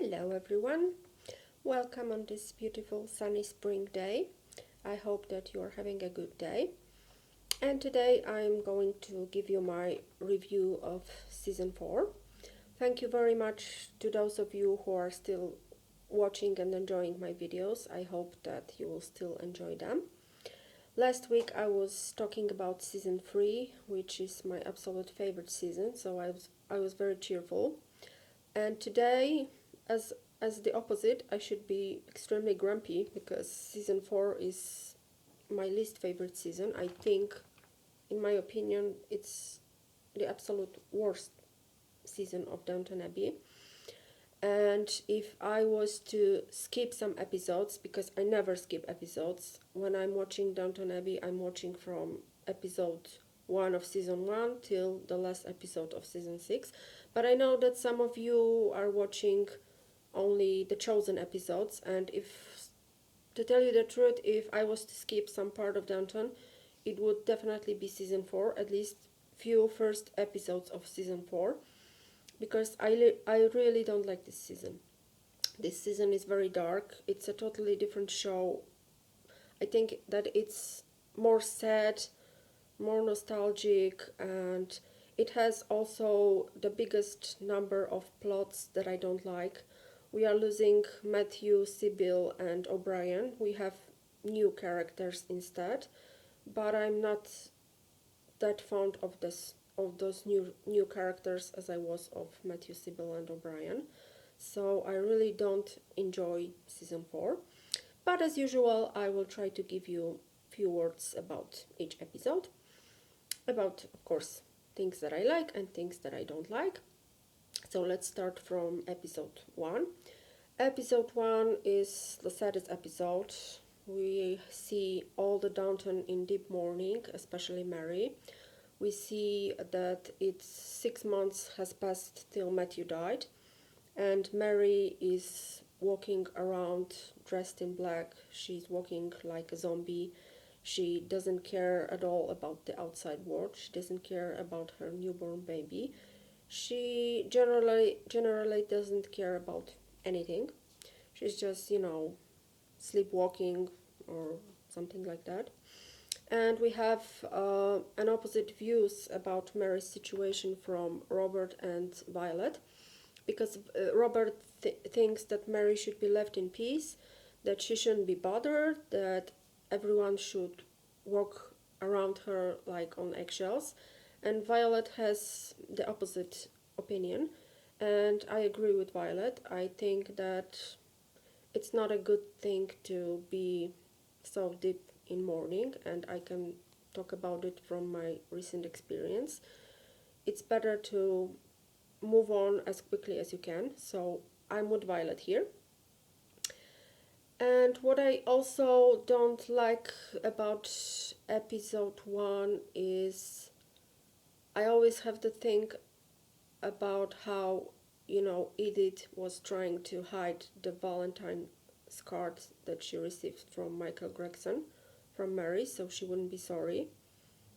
Hello everyone, welcome on this beautiful sunny spring day. I hope that you are having a good day. And today I'm going to give you my review of season 4. Thank you very much to those of you who are still watching and enjoying my videos. I hope that you will still enjoy them. Last week I was talking about season 3, which is my absolute favorite season, so I was very cheerful. And today, as the opposite, I should be extremely grumpy because season 4 is my least favorite season. I think, in my opinion, it's the absolute worst season of Downton Abbey. And if I was to skip some episodes, because I never skip episodes, when I'm watching Downton Abbey, I'm watching from episode 1 of season 1 till the last episode of season 6. But I know that some of you are watching only the chosen episodes, and if, to tell you the truth, if I was to skip some part of Downton, it would definitely be season 4, at least few first episodes of season 4, because I really don't like this season. This season is very dark. It's a totally different show. I think that it's more sad, more nostalgic, and it has also the biggest number of plots that I don't like. We are losing Matthew, Sybil, and O'Brien. We have new characters instead, but I'm not that fond of those new characters as I was of Matthew, Sybil, and O'Brien. So I really don't enjoy season 4. But as usual, I will try to give you a few words about each episode. About, of course, things that I like and things that I don't like. So let's start from episode 1. Episode 1 is the saddest episode. We see all the Downton in deep mourning, especially Mary. We see that it's 6 months has passed till Matthew died, and Mary is walking around dressed in black. She's walking like a zombie. She doesn't care at all about the outside world. She doesn't care about her newborn baby. She generally doesn't care about anything. She's just, sleepwalking or something like that. And we have an opposite views about Mary's situation from Robert and Violet, because Robert thinks that Mary should be left in peace, that she shouldn't be bothered, that everyone should walk around her like on eggshells, and Violet has the opposite opinion, and I agree with Violet. I think that it's not a good thing to be so deep in mourning, and I can talk about it from my recent experience. It's better to move on as quickly as you can, so I'm with Violet here. And what I also don't like about episode 1 is I always have to think about how, Edith was trying to hide the Valentine's card that she received from Michael Gregson, from Mary, so she wouldn't be sorry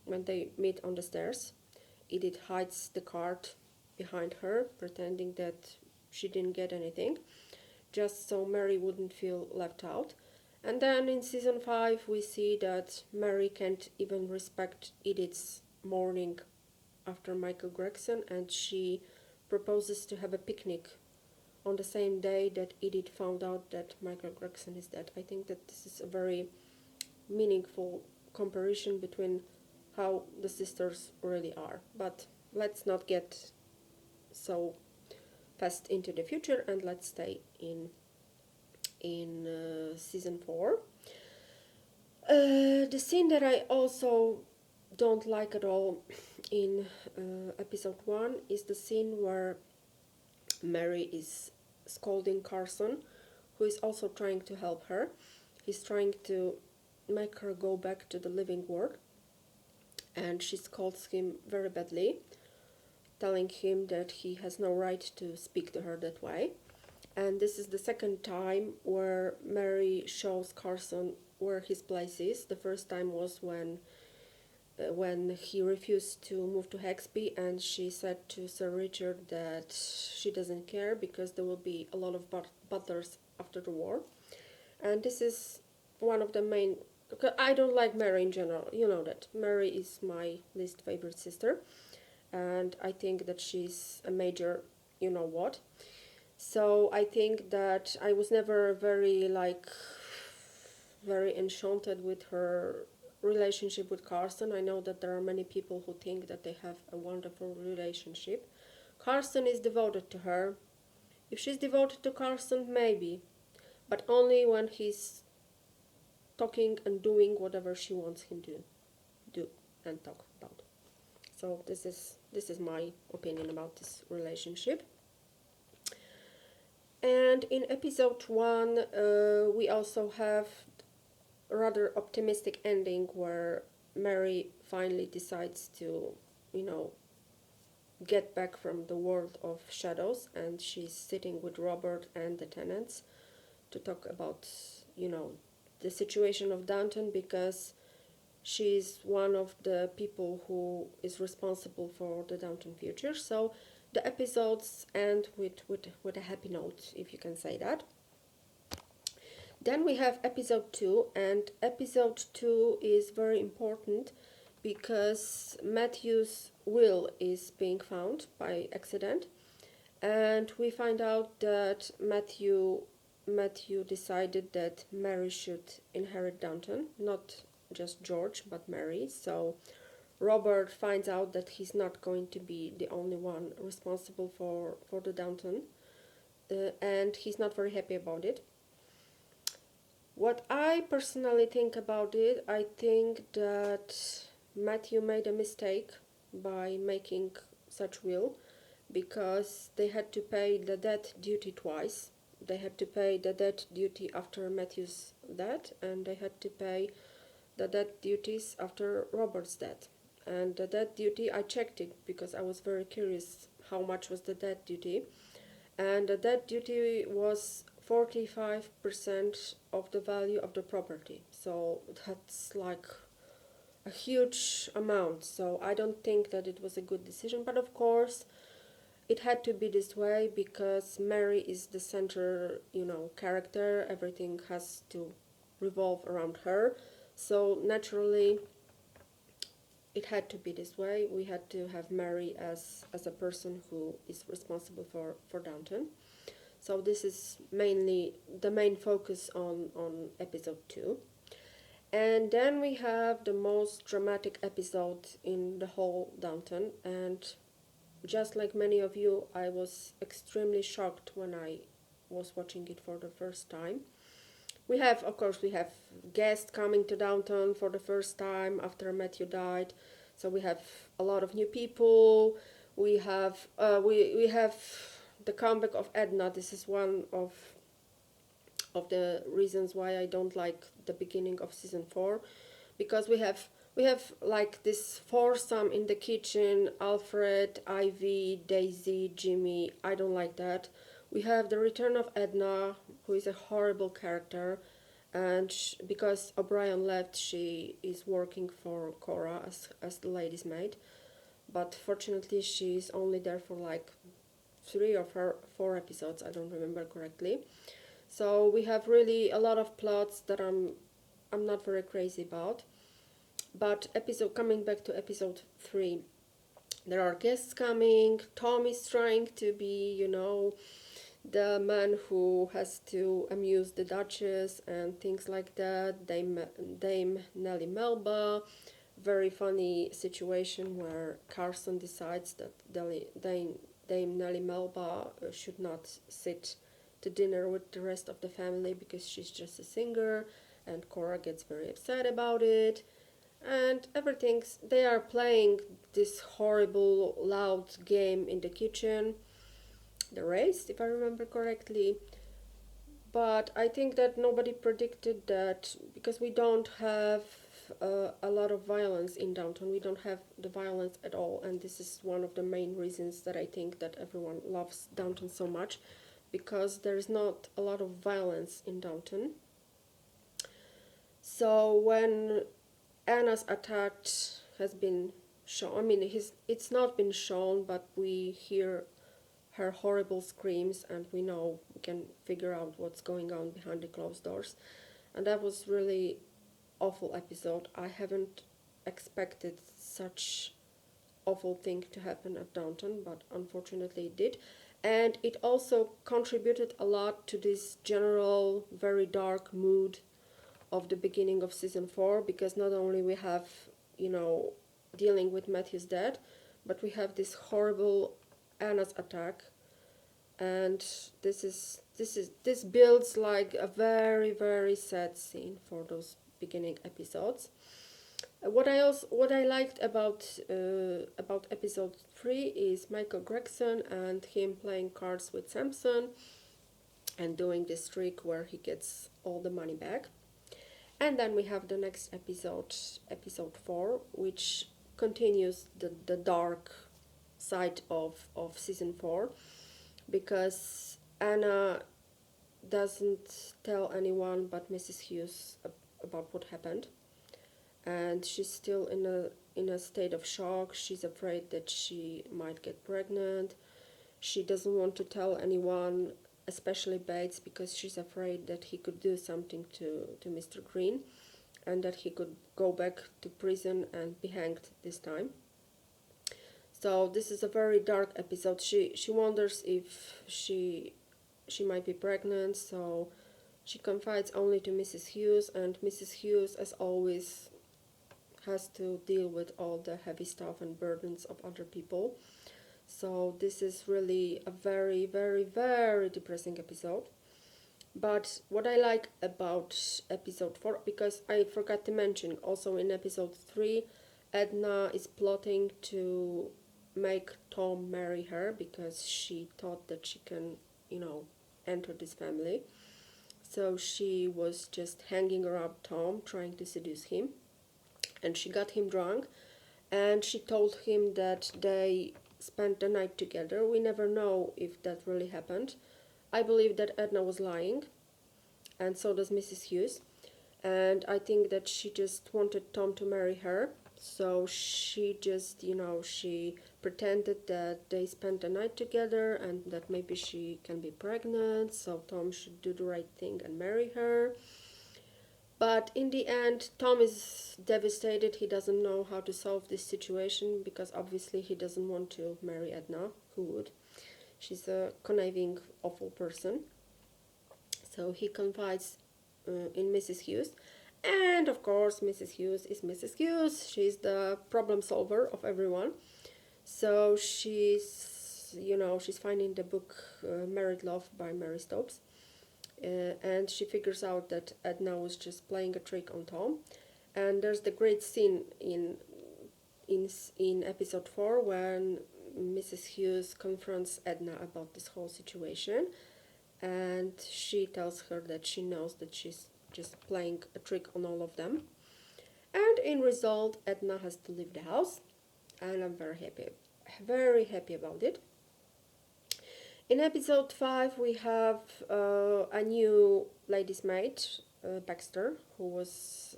when they meet on the stairs. Edith hides the card behind her, pretending that she didn't get anything, just so Mary wouldn't feel left out. And then in season 5 we see that Mary can't even respect Edith's mourning after Michael Gregson, and she proposes to have a picnic on the same day that Edith found out that Michael Gregson is dead. I think that this is a very meaningful comparison between how the sisters really are. But let's not get so fast into the future, and let's stay in season 4. The scene that I also don't like at all in episode 1 is the scene where Mary is scolding Carson, who is also trying to help her. He's trying to make her go back to the living world, and she scolds him very badly, telling him that he has no right to speak to her that way. And this is the second time where Mary shows Carson where his place is. The first time was when when he refused to move to Hexby, and she said to Sir Richard that she doesn't care because there will be a lot of butlers after the war. And this is one of the main... I don't like Mary in general, you know that. Mary is my least favorite sister, and I think that she's a major you know what. So I think that I was never very enchanted with her relationship with Carson. I know that there are many people who think that they have a wonderful relationship. Carson is devoted to her. If she's devoted to Carson, maybe, but only when he's talking and doing whatever she wants him to do and talk about. So this is my opinion about this relationship. And in episode 1, we also have a rather optimistic ending where Mary finally decides to, get back from the world of shadows, and she's sitting with Robert and the tenants to talk about, the situation of Downton, because she's one of the people who is responsible for the Downton future. So the episodes end with a happy note, if you can say that. Then we have episode 2, and episode 2 is very important because Matthew's will is being found by accident, and we find out that Matthew decided that Mary should inherit Downton, not just George, but Mary. So Robert finds out that he's not going to be the only one responsible for the Downton, and he's not very happy about it. What I personally think about it, I think that Matthew made a mistake by making such will, because they had to pay the death duty twice. They had to pay the death duty after Matthew's death, and they had to pay the death duties after Robert's death. And the death duty, I checked it because I was very curious how much was the death duty. And the death duty was 45% of the value of the property. So that's like a huge amount. So I don't think that it was a good decision. But of course, it had to be this way because Mary is the center, character. Everything has to revolve around her. So naturally, it had to be this way. We had to have Mary as a person who is responsible for Downton. So this is mainly the main focus on episode 2. And then we have the most dramatic episode in the whole Downton. And just like many of you, I was extremely shocked when I was watching it for the first time. We have guests coming to Downton for the first time after Matthew died. So we have a lot of new people. We have we have the comeback of Edna. This is one of the reasons why I don't like the beginning of season 4, because we have like this foursome in the kitchen: Alfred, Ivy, Daisy, Jimmy. I don't like that. We have the return of Edna, who is a horrible character, and because O'Brien left, she is working for Cora as the lady's maid, but fortunately she's only there for like 3 or 4 episodes, I don't remember correctly. So we have really a lot of plots that I'm not very crazy about. But coming back to episode 3, there are guests coming. Tom is trying to be, the man who has to amuse the Duchess and things like that. Dame Nellie Melba. Very funny situation where Carson decides that Dame Nellie Melba should not sit to dinner with the rest of the family because she's just a singer, and Cora gets very upset about it. And they are playing this horrible loud game in the kitchen, the race, if I remember correctly. But I think that nobody predicted that, because we don't have a lot of violence in Downton. We don't have the violence at all, and this is one of the main reasons that I think that everyone loves Downton so much, because there is not a lot of violence in Downton. So when Anna's attacked has been shown. I mean, it's not been shown, but we hear her horrible screams, and we can figure out what's going on behind the closed doors. And that was really awful episode. I haven't expected such awful thing to happen at Downton, but unfortunately it did. And it also contributed a lot to this general very dark mood of the beginning of season 4, because not only we have, dealing with Matthew's death, but we have this horrible Anna's attack, and this builds like a very, very sad scene for those beginning episodes. What I liked about episode 3 is Michael Gregson and him playing cards with Samson and doing this trick where he gets all the money back. And then we have the next episode, episode 4, which continues the dark side of season 4, because Anna doesn't tell anyone but Mrs. Hughes about what happened, and she's still in a state of shock. She's afraid that she might get pregnant. She doesn't want to tell anyone, especially Bates, because she's afraid that he could do something to Mr. Green, and that he could go back to prison and be hanged this time. So this is a very dark episode. She wonders if she might be pregnant, so she confides only to Mrs. Hughes, and Mrs. Hughes, as always, has to deal with all the heavy stuff and burdens of other people. So this is really a very, very, very depressing episode. But what I like about episode 4, because I forgot to mention, also in episode 3, Edna is plotting to make Tom marry her, because she thought that she can, enter this family. So she was just hanging around Tom, trying to seduce him. And she got him drunk, and she told him that they spent the night together. We never know if that really happened. I believe that Edna was lying, and so does Mrs. Hughes. And I think that she just wanted Tom to marry her. So she just, she pretended that they spent the night together and that maybe she can be pregnant, so Tom should do the right thing and marry her. But in the end, Tom is devastated. He doesn't know how to solve this situation, because obviously he doesn't want to marry Edna. Who would? She's a conniving, awful person. So he confides in Mrs. Hughes. And of course, Mrs. Hughes is Mrs. Hughes. She's the problem solver of everyone. So she's finding the book Married Love by Mary Stopes. And she figures out that Edna was just playing a trick on Tom. And there's the great scene in episode 4 when Mrs. Hughes confronts Edna about this whole situation, and she tells her that she knows that she's just playing a trick on all of them. And in result, Edna has to leave the house, and I'm very happy about it. In episode 5, we have a new lady's maid, Baxter, who was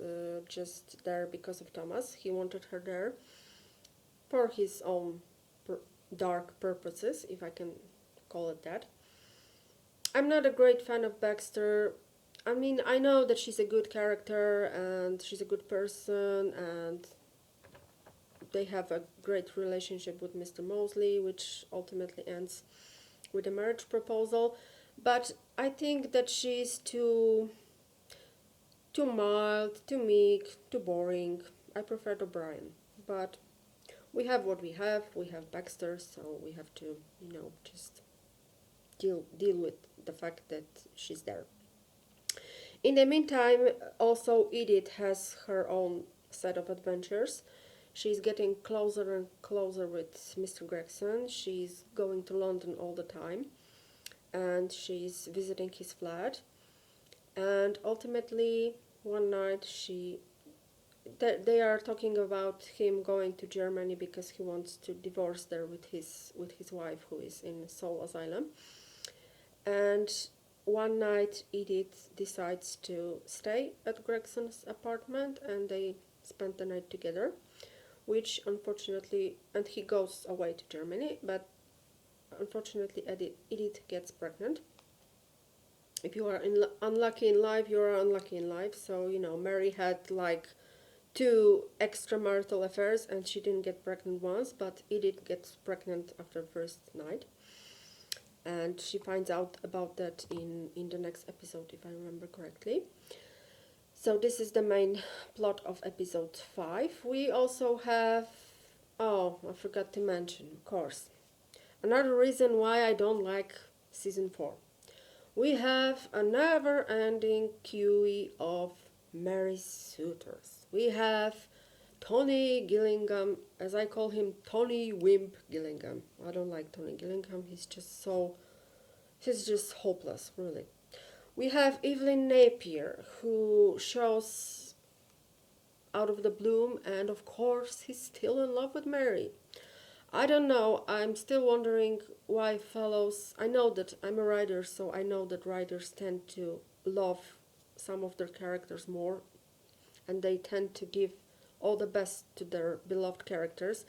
just there because of Thomas. He wanted her there for his own dark purposes, if I can call it that. I'm not a great fan of Baxter. I mean, I know that she's a good character and she's a good person, and they have a great relationship with Mr. Mosley, which ultimately ends with a marriage proposal. But I think that she's too mild, too meek, too boring. I prefer O'Brien. But we have what we have. We have Baxter, so we have to, just deal with the fact that she's there. In the meantime, also Edith has her own set of adventures. She's getting closer and closer with Mr. Gregson. She's going to London all the time, and she's visiting his flat. And ultimately, one night they are talking about him going to Germany because he wants to divorce there with his wife, who is in Soul Asylum. And one night, Edith decides to stay at Gregson's apartment, and they spend the night together. which unfortunately, and he goes away to Germany, but unfortunately Edith gets pregnant. If you are unlucky in life, you are unlucky in life. So, Mary had like 2 extramarital affairs and she didn't get pregnant once, but Edith gets pregnant after the first night. And she finds out about that in the next episode, if I remember correctly. So this is the main plot of episode 5. We also have, oh, I forgot to mention, of course, another reason why I don't like season 4. We have a never-ending queue of married suitors. We have Tony Gillingham, as I call him, Tony Wimp Gillingham. I don't like Tony Gillingham. He's just hopeless, really. We have Evelyn Napier, who shows out of the bloom, and of course he's still in love with Mary. I don't know, I'm still wondering why fellows, I know that I'm a writer, so I know that writers tend to love some of their characters more, and they tend to give all the best to their beloved characters.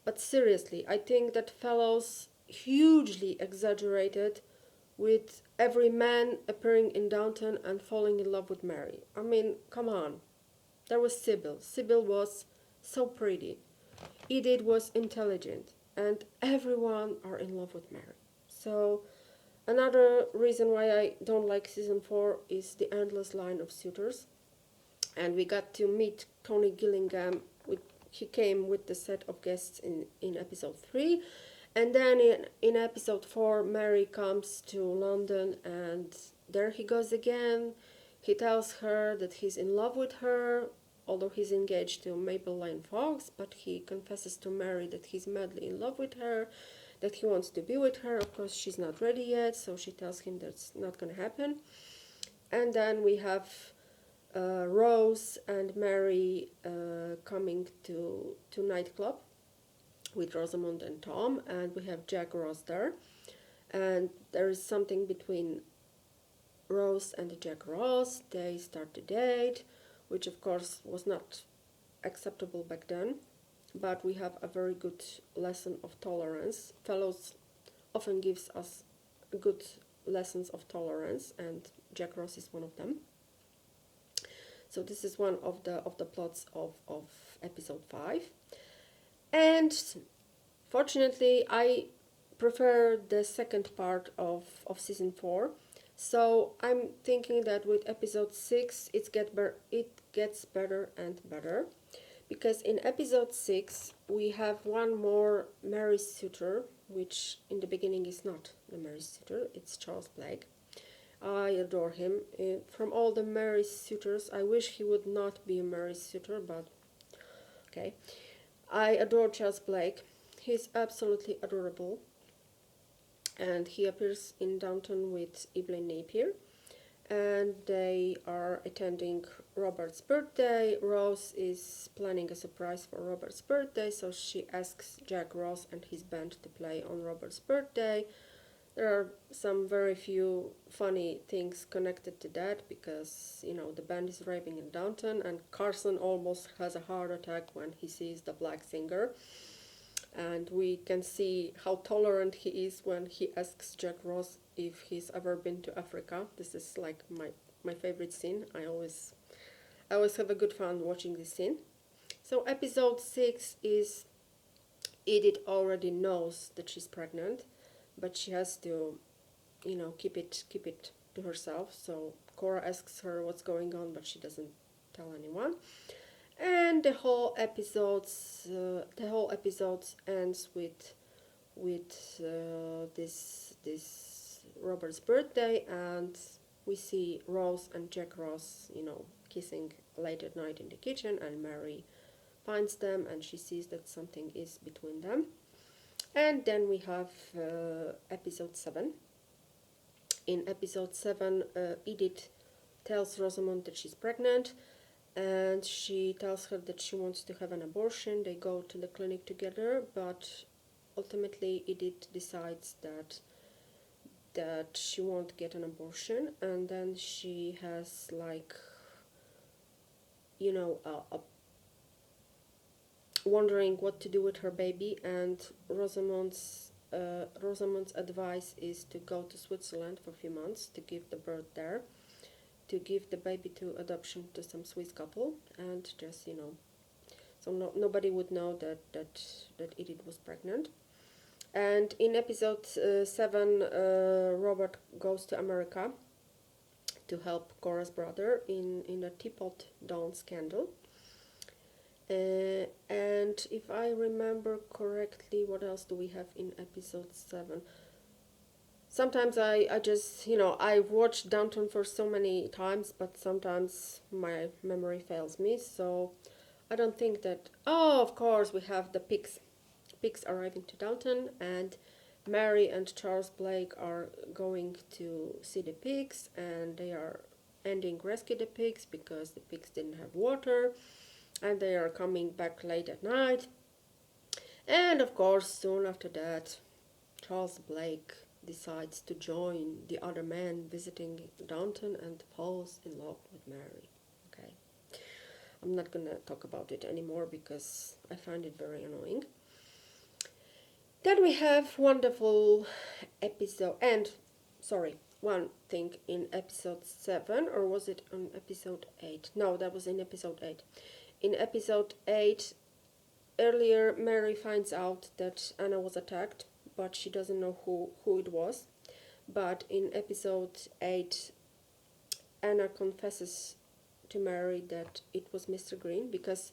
But seriously, I think that fellows hugely exaggerated with every man appearing in Downton and falling in love with Mary. I mean, come on. There was Sybil. Sybil was so pretty. Edith was intelligent, and everyone are in love with Mary. So another reason why I don't like season 4 is the endless line of suitors. And we got to meet Tony Gillingham. He came with the set of guests in episode 3. And then in episode 4, Mary comes to London, and there he goes again. He tells her that he's in love with her, although he's engaged to Mabel Lane Fox, but he confesses to Mary that he's madly in love with her, that he wants to be with her. Of course, she's not ready yet, so she tells him that's not going to happen. And then we have Rose and Mary coming to nightclub with Rosamund and Tom, and we have Jack Ross there. And there is something between Rose and Jack Ross. They start to date, which of course was not acceptable back then, but we have a very good lesson of tolerance. Fellows often gives us good lessons of tolerance, and Jack Ross is one of them. So this is one of the plots of episode 5. And fortunately, I prefer the second part of season 4. So I'm thinking that with episode 6, it gets better and better. Because in episode 6, we have one more married suitor, which in the beginning is not the married suitor, it's Charles Blake. I adore him. From all the married suitors, I wish he would not be a married suitor, but okay. I adore Charles Blake. He's absolutely adorable. And he appears in Downton with Evelyn Napier. And they are attending Robert's birthday. Rose is planning a surprise for Robert's birthday, so she asks Jack Ross and his band to play on Robert's birthday. There are some very few funny things connected to that because, the band is raving in Downton, and Carson almost has a heart attack when he sees the black singer. And we can see how tolerant he is when he asks Jack Ross if he's ever been to Africa. This is like my favorite scene. I always have a good fun watching this scene. So episode 6 is Edith already knows that she's pregnant, but she has to, keep it to herself. So Cora asks her what's going on, but she doesn't tell anyone. And the whole episode ends with this Robert's birthday, and we see Rose and Jack Ross, kissing late at night in the kitchen, and Mary finds them and she sees that something is between them. And then we have episode 7. In episode 7, Edith tells Rosamund that she's pregnant, and she tells her that she wants to have an abortion. They go to the clinic together, but ultimately Edith decides that she won't get an abortion, and then she has wondering what to do with her baby, and Rosamund's advice is to go to Switzerland for a few months to give the birth there, to give the baby to adoption to some Swiss couple, and just, so nobody would know that Edith was pregnant. And in episode 7, Robert goes to America to help Cora's brother in a Teapot Dawn scandal. And if I remember correctly, what else do we have in episode 7? Sometimes I just, I've watched Downton for so many times, but sometimes my memory fails me, so I don't think that... Oh, of course, we have the pigs. Pigs arriving to Downton, and Mary and Charles Blake are going to see the pigs, and they are ending rescue the pigs because the pigs didn't have water, and they are coming back late at night. And of course, soon after that, Charles Blake decides to join the other men visiting Downton and falls in love with Mary. Okay, I'm not gonna talk about it anymore because I find it very annoying. Then we have wonderful episode, and sorry, one thing in episode 7, or was it on episode 8? No, that was in episode 8. In episode 8, earlier Mary finds out that Anna was attacked, but she doesn't know who it was. But in episode 8, Anna confesses to Mary that it was Mr. Green because,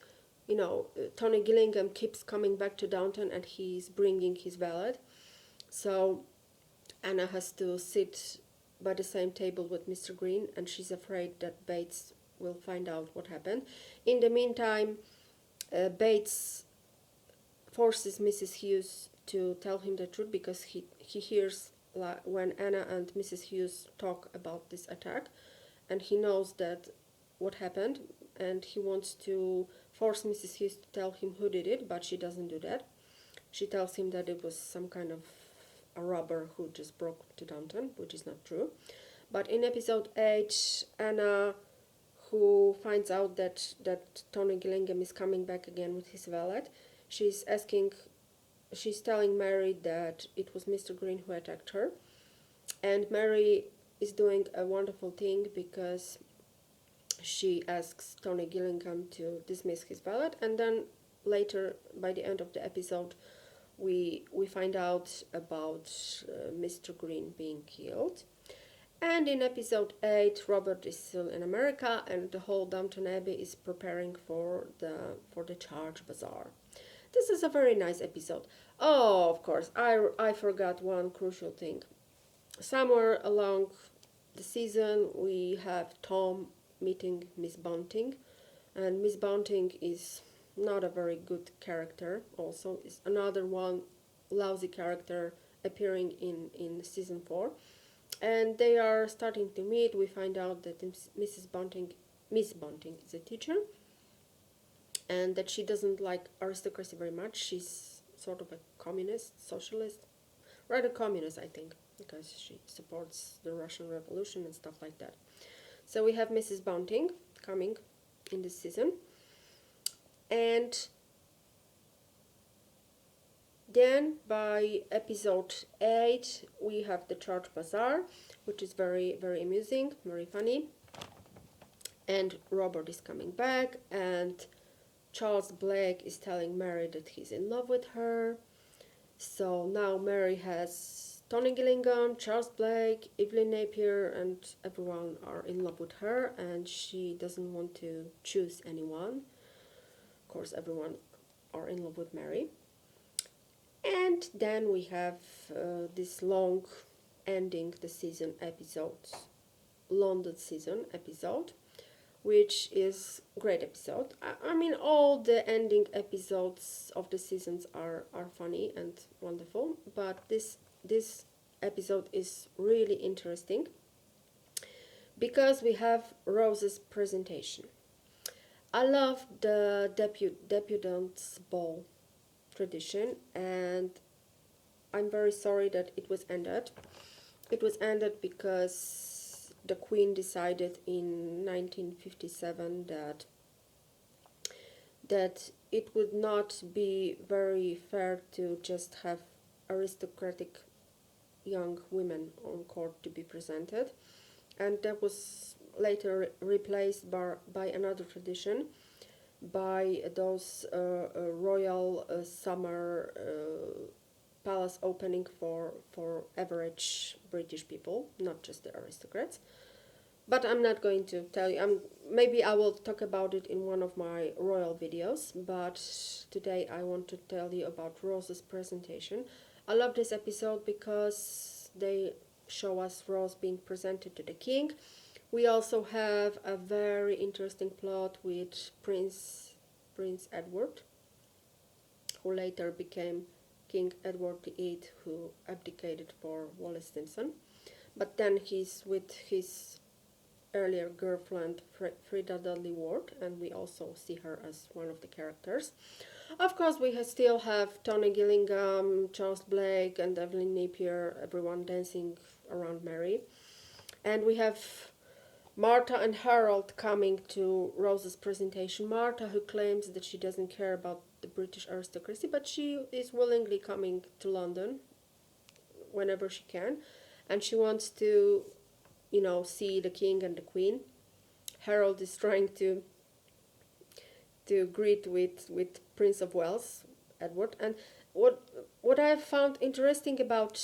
Tony Gillingham keeps coming back to Downton and he's bringing his valet. So Anna has to sit by the same table with Mr. Green, and she's afraid that Bates will find out what happened. In the meantime, Bates forces Mrs. Hughes to tell him the truth because he hears when Anna and Mrs. Hughes talk about this attack, and he knows that what happened, and he wants to force Mrs. Hughes to tell him who did it, but she doesn't do that. She tells him that it was some kind of a robber who just broke to Downton, which is not true. But in episode 8, Anna, who finds out that Tony Gillingham is coming back again with his valet, she's telling Mary that it was Mr. Green who attacked her. And Mary is doing a wonderful thing because she asks Tony Gillingham to dismiss his valet, and then later, by the end of the episode, we find out about Mr. Green being killed. And in episode 8, Robert is still in America, and the whole Downton Abbey is preparing for the Charge Bazaar. This is a very nice episode. Oh, of course, I forgot one crucial thing. Somewhere along the season, we have Tom meeting Miss Bunting, and Miss Bunting is not a very good character. Also, is another one lousy character appearing in season 4, and they are starting to meet. We find out that Miss Bunting is a teacher, and that she doesn't like aristocracy very much. She's sort of a communist, socialist, rather communist, I think, because she supports the Russian Revolution and stuff like that. So we have Mrs. Bunting coming in this season. And then by episode 8, we have the Charge Bazaar, which is very, very amusing, very funny. And Robert is coming back, and Charles Blake is telling Mary that he's in love with her. So now Mary has Tony Gillingham, Charles Blake, Evelyn Napier, and everyone are in love with her, and she doesn't want to choose anyone. Of course, everyone are in love with Mary. And then we have this long ending the season episodes, London season episode, which is great episode. I mean, all the ending episodes of the seasons are funny and wonderful, but this episode is really interesting because we have Rose's presentation. I love the debutante's ball tradition, and I'm very sorry that it was ended. It was ended because the Queen decided in 1957 that it would not be very fair to just have aristocratic young women on court to be presented, and that was later replaced by another tradition, by those royal summer palace opening for average British people, not just the aristocrats. But I'm not going to tell you. Maybe I will talk about it in one of my royal videos, but today I want to tell you about Rose's presentation. I love this episode because they show us Rose being presented to the king. We also have a very interesting plot with Prince Edward, who later became King Edward VIII, who abdicated for Wallis Simpson. But then he's with his earlier girlfriend Frida Dudley Ward, and we also see her as one of the characters. Of course, we still have Tony Gillingham, Charles Blake, and Evelyn Napier, everyone dancing around Mary. And we have Martha and Harold coming to Rose's presentation. Martha, who claims that she doesn't care about the British aristocracy, but she is willingly coming to London whenever she can, and she wants to, see the king and the queen. Harold is trying to greet with Prince of Wales, Edward. And what I found interesting about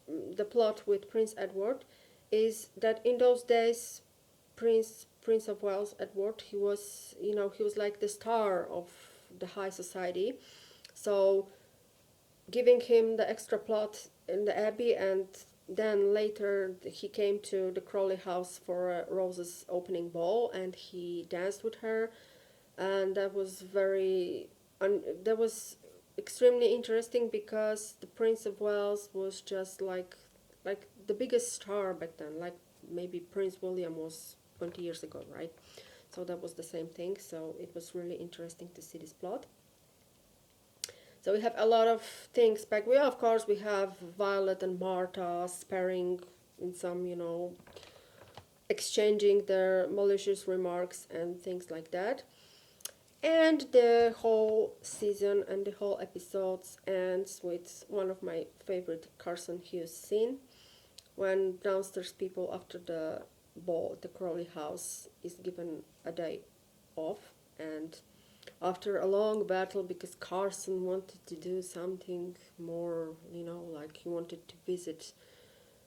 the plot with Prince Edward is that in those days, Prince of Wales, Edward, he was like the star of the high society. So giving him the extra plot in the Abbey, and then later he came to the Crawley house for Rose's opening ball, and he danced with her, and that was extremely interesting, because the Prince of Wales was just like the biggest star back then, like maybe Prince William was 20 years ago, right? So that was the same thing. So it was really interesting to see this plot. So we have a lot of things back. Of course, we have Violet and Martha sparring in some, exchanging their malicious remarks and things like that. And the whole season and the whole episodes ends with one of my favorite Carson Hughes scene, when downstairs people after the ball at the Crawley house is given a day off, and after a long battle, because Carson wanted to do something more, like he wanted to visit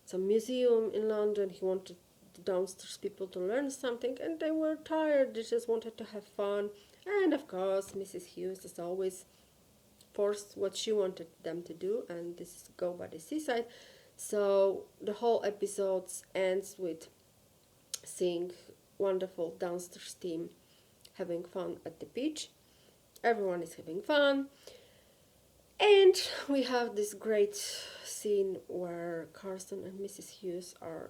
some museum in London, he wanted the downstairs people to learn something, and they were tired, they just wanted to have fun. And of course, Mrs. Hughes, as always, forced what she wanted them to do, and this is go by the seaside. So the whole episode ends with seeing wonderful downstairs team having fun at the beach. Everyone is having fun, and we have this great scene where Carson and Mrs. Hughes are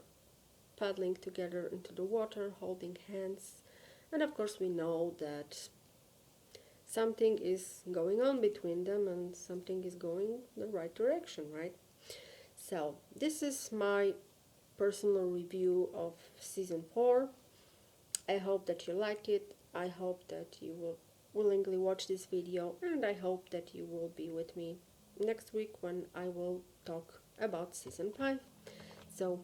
paddling together into the water, holding hands, and of course we know that something is going on between them, and something is going the right direction, right? So this is my personal review of season 4. I hope that you like it. I hope that you will willingly watch this video, and I hope that you will be with me next week when I will talk about season 5. So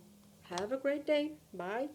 have a great day. Bye.